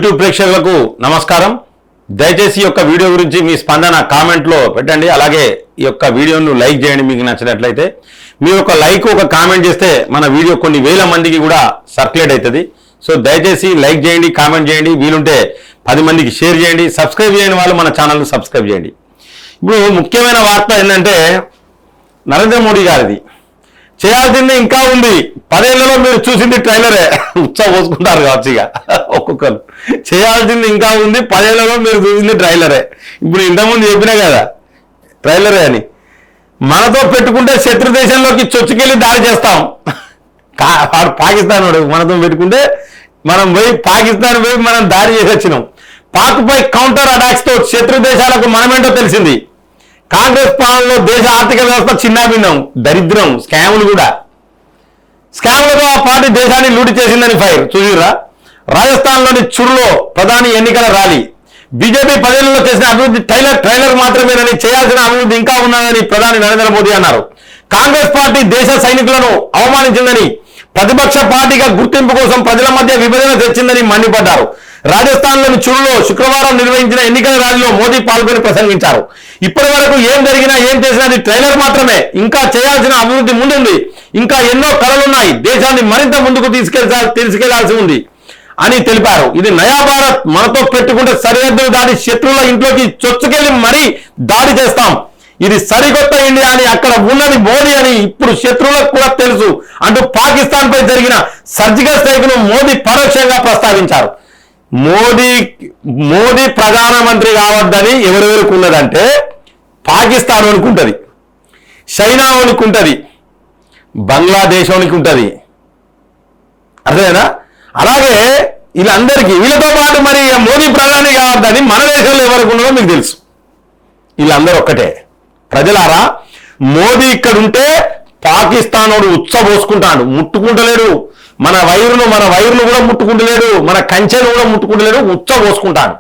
YouTube ప్రేక్షకులకు నమస్కారం. దయచేసి ఈ యొక్క వీడియో గురించి మీ స్పందన కామెంట్లో పెట్టండి. అలాగే ఈ యొక్క వీడియోను లైక్ చేయండి మీకు నచ్చినట్లయితే. మీ యొక్క లైక్ ఒక కామెంట్ చేస్తే మన వీడియో కొన్ని వేల మందికి కూడా సర్క్యులేట్ అవుతుంది. సో దయచేసి లైక్ చేయండి, కామెంట్ చేయండి, వీలుంటే 10 మందికి షేర్ చేయండి. సబ్స్క్రైబ్ చేయని వాళ్ళు మన ఛానల్ని సబ్స్క్రైబ్ చేయండి. ఇప్పుడు ముఖ్యమైన వార్త ఏంటంటే నరేంద్ర మోడీ గారిది. చేయాల్సింది ఇంకా ఉంది. 10 ఏళ్లలో మీరు చూసింది ట్రైలరే. ఉత్సవ పోసుకుంటారు కావచ్చు ఇక ఒక్కొక్కరు. చేయాల్సింది ఇంకా ఉంది. 10 ఏళ్లలో మీరు చూసింది ట్రైలరే. ఇప్పుడు ఇంతకుముందు చెప్పినా కదా ట్రైలరే అని. మనతో పెట్టుకుంటే శత్రు దేశంలోకి చొచ్చుకెళ్ళి దాడి చేస్తాం. వాడు పాకిస్తాన్ వాడు. మనతో పెట్టుకుంటే మనం పోయి పాకిస్తాన్ పోయి మనం దాడి చేసి వచ్చినాం. పాక్పై కౌంటర్ అటాక్స్ తో శత్రు దేశాలకు మనమేంటో తెలిసింది. కాంగ్రెస్ పాలనలో దేశ ఆర్థిక వ్యవస్థ చిన్నాభిన్నం, దరిద్రం, స్కాములు కూడా. స్కాములతో ఆ పార్టీ దేశాన్ని లూటి చేసిందని ఫైర్ చూసిరా. రాజస్థాన్లోని చురులో ప్రధాని ఎన్నికల ర్యాలీ. బీజేపీ 10 ఏళ్లలో చేసిన అభివృద్ధి ట్రైలర్ మాత్రమేనని, చేయాల్సిన అభివృద్ధి ఇంకా ఉన్నదని ప్రధాని నరేంద్ర మోదీ అన్నారు. కాంగ్రెస్ పార్టీ దేశ సైనికులను అవమానించిందని, ప్రతిపక్ష పార్టీగా గుర్తింపు కోసం ప్రజల మధ్య విభజన తెచ్చిందని మండిపడ్డారు. రాజస్థాన్లోని చురులో శుక్రవారం నిర్వహించిన ఎన్నికల ర్యాలీలో మోదీ పాల్గొని ప్రసంగించారు. ఇప్పటి వరకు ఏం జరిగినా ఏం చేసినా అది ట్రైలర్ మాత్రమే. ఇంకా చేయాల్సిన అభివృద్ధి ముందుంది. ఇంకా ఎన్నో కళలున్నాయి. దేశాన్ని మరింత ముందుకు తీసుకెళ్లాల్సి ఉంది అని తెలిపారు. ఇది నయా భారత్. మనతో పెట్టుకుంటే సరిహద్దులు దాటి శత్రువుల ఇంట్లోకి చొచ్చుకెళ్లి మరీ దాడి చేస్తాం. ఇది సరికొత్త ఇండియా అని, అక్కడ ఉన్నది మోదీ అని ఇప్పుడు శత్రువులకు కూడా తెలుసు అంటూ పాకిస్తాన్ పై జరిగిన సర్జికల్ స్ట్రైక్ ను మోదీ పరోక్షంగా ప్రస్తావించారు. మోదీ ప్రధానమంత్రి కావద్దని ఎవరెవరికి ఉన్నదంటే పాకిస్తాన్ వానికి ఉంటుంది, చైనా వానికి ఉంటుంది, బంగ్లాదేశ్ వానికి ఉంటుంది. అర్థమేనా? అలాగే వీళ్ళందరికీ వీళ్ళతో పాటు మరి మోదీ ప్రధాని కావద్దని మన దేశంలో ఎవరికి ఉన్నదో మీకు తెలుసు. వీళ్ళందరూ ఒక్కటే. ప్రజలారా, మోదీ ఇక్కడ ఉంటే పాకిస్తాన్ వాడు ఉచ్చబోసుకుంటాడు. ముట్టుకుంటలేడు. మన వైరును కూడా ముట్టుకుంటలేడు. మన కంచెను కూడా ముట్టుకుంటలేడు. ఉచ్చబోసుకుంటాడు.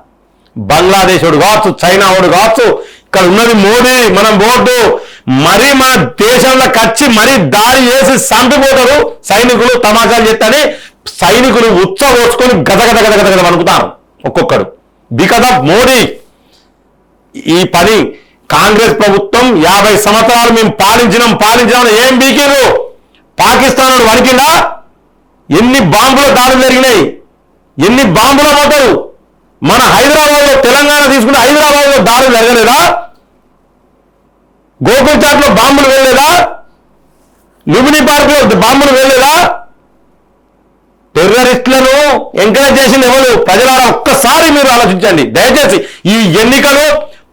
బంగ్లాదేశ్ వాడు కావచ్చు, చైనా వాడు కావచ్చు, ఇక్కడ ఉన్నది మోదీ. మనం బోర్డు మరీ మన దేశంలో కచ్చి మరీ దాడి చేసి చంపిపోతారు సైనికులు. తమాషాలు చేస్తాని సైనికులు ఉచ్చబోసుకొని గదగద అనుకుతారు ఒక్కొక్కడు. Because of Modi. ఈ పని కాంగ్రెస్ ప్రభుత్వం 50 సంవత్సరాలు మేము పాలించినాం ఏం బీకిరు? పాకిస్తాన్ వణికిందా? ఎన్ని బాంబుల దాడులు జరిగినాయి, ఎన్ని బాంబుల పడ్డారు. మన హైదరాబాద్లో, తెలంగాణ తీసుకుంటే హైదరాబాద్లో దాడులు జరగలేదా? గోకుల్చాట్లో బాంబులు వెళ్ళలేదా? లుంబిని పార్క్ లో బాంబులు వెళ్ళలేదా? టెర్రరిస్టులను ఎంకరేజ్ చేసింది ఎవరు? ప్రజలారా, ఒక్కసారి మీరు ఆలోచించండి దయచేసి. ఈ ఎన్నికలు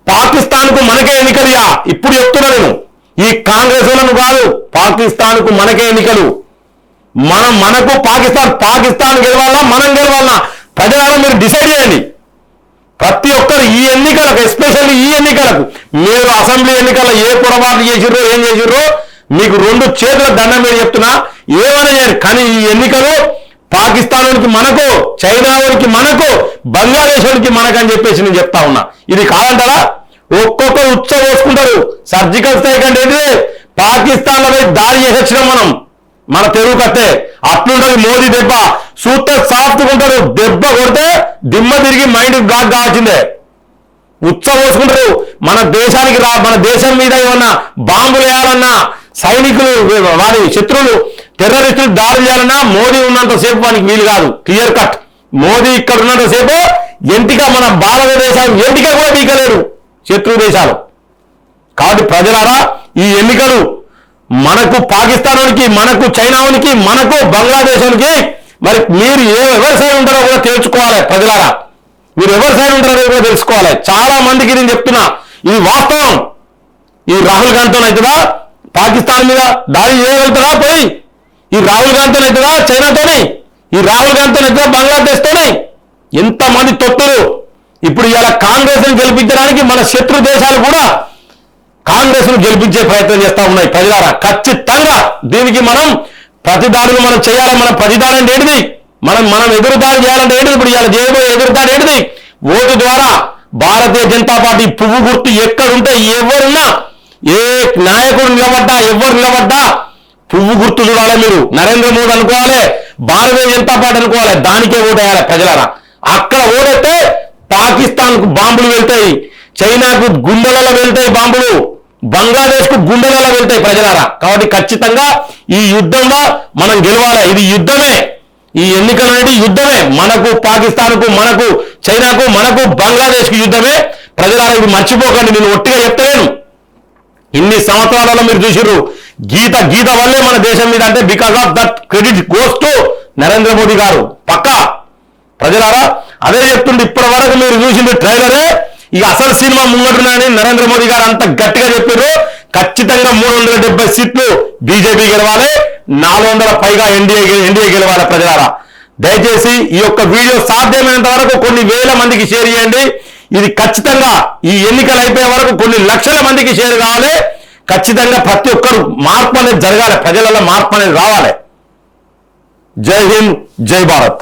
పాకిస్తాన్ కు మనకే ఎన్నికలుగా ఇప్పుడు చెప్తున్నా నేను. ఈ కాంగ్రెస్ వాళ్ళను కాదు, పాకిస్తాన్ కు మనకే ఎన్నికలు. మనకు పాకిస్తాన్ గెలవాలా, మనం గెలవాలన్నా? ప్రజలారా మీరు డిసైడ్ చేయండి. ప్రతి ఒక్కరు ఈ ఎన్నికలకు, ఎస్పెషల్లీ ఈ ఎన్నికలకు, మీరు అసెంబ్లీ ఎన్నికల్లో ఏ పొరపాటు చేసిర్రో ఏం చేసిర్రో మీకు 2 చేతుల దండం మీద చెప్తున్నా. ఏమైనా చేయండి, కానీ ఈ ఎన్నికలు పాకిస్తాన్ వానికి మనకు, చైనా వానికి మనకు, బంగ్లాదేశ్ వానికి మనకు అని చెప్పేసి నేను చెప్తా ఉన్నా. ఇది కాదంటారా? ఒక్కొక్కరు ఉచ్చబోసుకుంటారు. సర్జికల్ స్ట్రైక్ అంటే ఏంటి? పాకిస్తాన్ లో దాడి చేసి వచ్చినాం మన తెలుగు కట్టే. అట్లుంటది మోదీ దెబ్బ. సూత్త సాఫ్ట్గా ఉంటారు. దెబ్బ కొడితే దిమ్మ తిరిగి మైండ్ బ్లాక్ కావాల్సిందే. ఉచ్చబోసుకుంటారు. మన దేశానికి మన దేశం మీద ఏమన్నా బాంబులు వేయాలన్నా, సైనికులు వారి శత్రువులు టెర్రరిస్టులు దాడులు చేయాలన్నా మోదీ ఉన్నంతసేపు వానికి వీలు కాదు. Clear cut. మోదీ ఇక్కడ ఉన్నంతసేపు ఎంటిక మన భారతదేశం ఎంటిక కూడా బీకలేరు శత్రు దేశాలు. కాబట్టి ప్రజలారా, ఈ ఎన్నికలు మనకు పాకిస్తాన్ వానికి, మనకు చైనా వానికి, మనకు బంగ్లాదేశ్ వానికి, మరి మీరు ఎవరి సైడ్ ఉంటారో కూడా తెలుసుకోవాలి. ప్రజలారా, మీరు ఎవరి సైడ్ ఉంటారో కూడా తెలుసుకోవాలి. చాలా మందికి నేను చెప్తున్నా, ఇది వాస్తవం. ఈ రాహుల్ గాంధీతో అవుతుందా పాకిస్తాన్ మీద దాడి చేయగలుగుతారా? పోయి ఈ రాహుల్ గాంధీతో అవుతుందా చైనాతోని? ఈ రాహుల్ గాంధీతో అవుతుందా బంగ్లాదేశ్ తోని? ఎంతమంది తొత్తులు. ఇప్పుడు ఇలా కాంగ్రెస్ ని గెలిపించడానికి మన శత్రు దేశాలు కూడా కాంగ్రెస్ ను గెలిపించే ప్రయత్నం చేస్తా ఉన్నాయి. ప్రజలారా, ఖచ్చితంగా దీనికి మనం ప్రతిదాడులు మనం చేయాలి. మన ప్రతిదాడి అంటే ఏంటిది? మనం ఎదురుదాడి చేయాలంటే ఏంటిది? ఇప్పుడు ఇలా చేయబోయే ఎదురుదాడి ఏంటిది? ఓటు ద్వారా. భారతీయ జనతా పార్టీ పువ్వు గుర్తు ఎక్కడుంటే, ఎవరున్నా, ఏ నాయకుడు నిలబడ్డా, ఎవరు నిలబడ్డా పువ్వు గుర్తు చూడాలి. మీరు నరేంద్ర మోదీ అనుకోవాలి, భారతీయ జనతా పార్టీ అనుకోవాలి, దానికే ఓటు వేయాలి ప్రజలారా. అక్కడ ఓడితే పాకిస్తాన్కు బాంబులు వెళ్తాయి, చైనాకు గుండెలలో వెళ్తాయి బాంబులు, బంగ్లాదేశ్కు గుండెలలో వెళ్తాయి ప్రజలారా. కాబట్టి ఖచ్చితంగా ఈ యుద్ధంలో మనం గెలవాలి. ఇది యుద్ధమే, ఈ ఎన్నికలు అనేది యుద్ధమే. మనకు పాకిస్తాన్కు, మనకు చైనాకు, మనకు బంగ్లాదేశ్కు యుద్ధమే. ప్రజలారా ఇది మర్చిపోకండి. నేను ఒట్టిగా చెప్తలేను. ఇన్ని సంవత్సరాలలో మీరు చూసిర్రు గీత వల్లే మన దేశం మీద, అంటే because of that credit goes to Narendra Modi గారు. పక్కా ప్రజలారా అదే చెప్తుండే. ఇప్పటి వరకు మీరు చూసింది ట్రైలరే. ఇక అసలు సినిమా ముంగటున్నాయని నరేంద్ర మోదీ గారు అంత గట్టిగా చెప్పారు. ఖచ్చితంగా 370 సీట్లు బీజేపీ గెలవాలి, 400 పైగా ఎన్డీఏ గెలవాలి. ప్రజలారా దయచేసి ఈ యొక్క వీడియో సాధ్యమైనంత వరకు కొన్ని వేల మందికి షేర్ చేయండి. ఇది ఖచ్చితంగా ఈ ఎన్నికలు అయిపోయే వరకు కొన్ని లక్షల మందికి షేర్ కావాలి. ఖచ్చితంగా ప్రతి ఒక్కరు మార్పు అనేది జరగాలి, ప్రజలలో మార్పు అనేది రావాలి. జై హింద్, జై భారత్.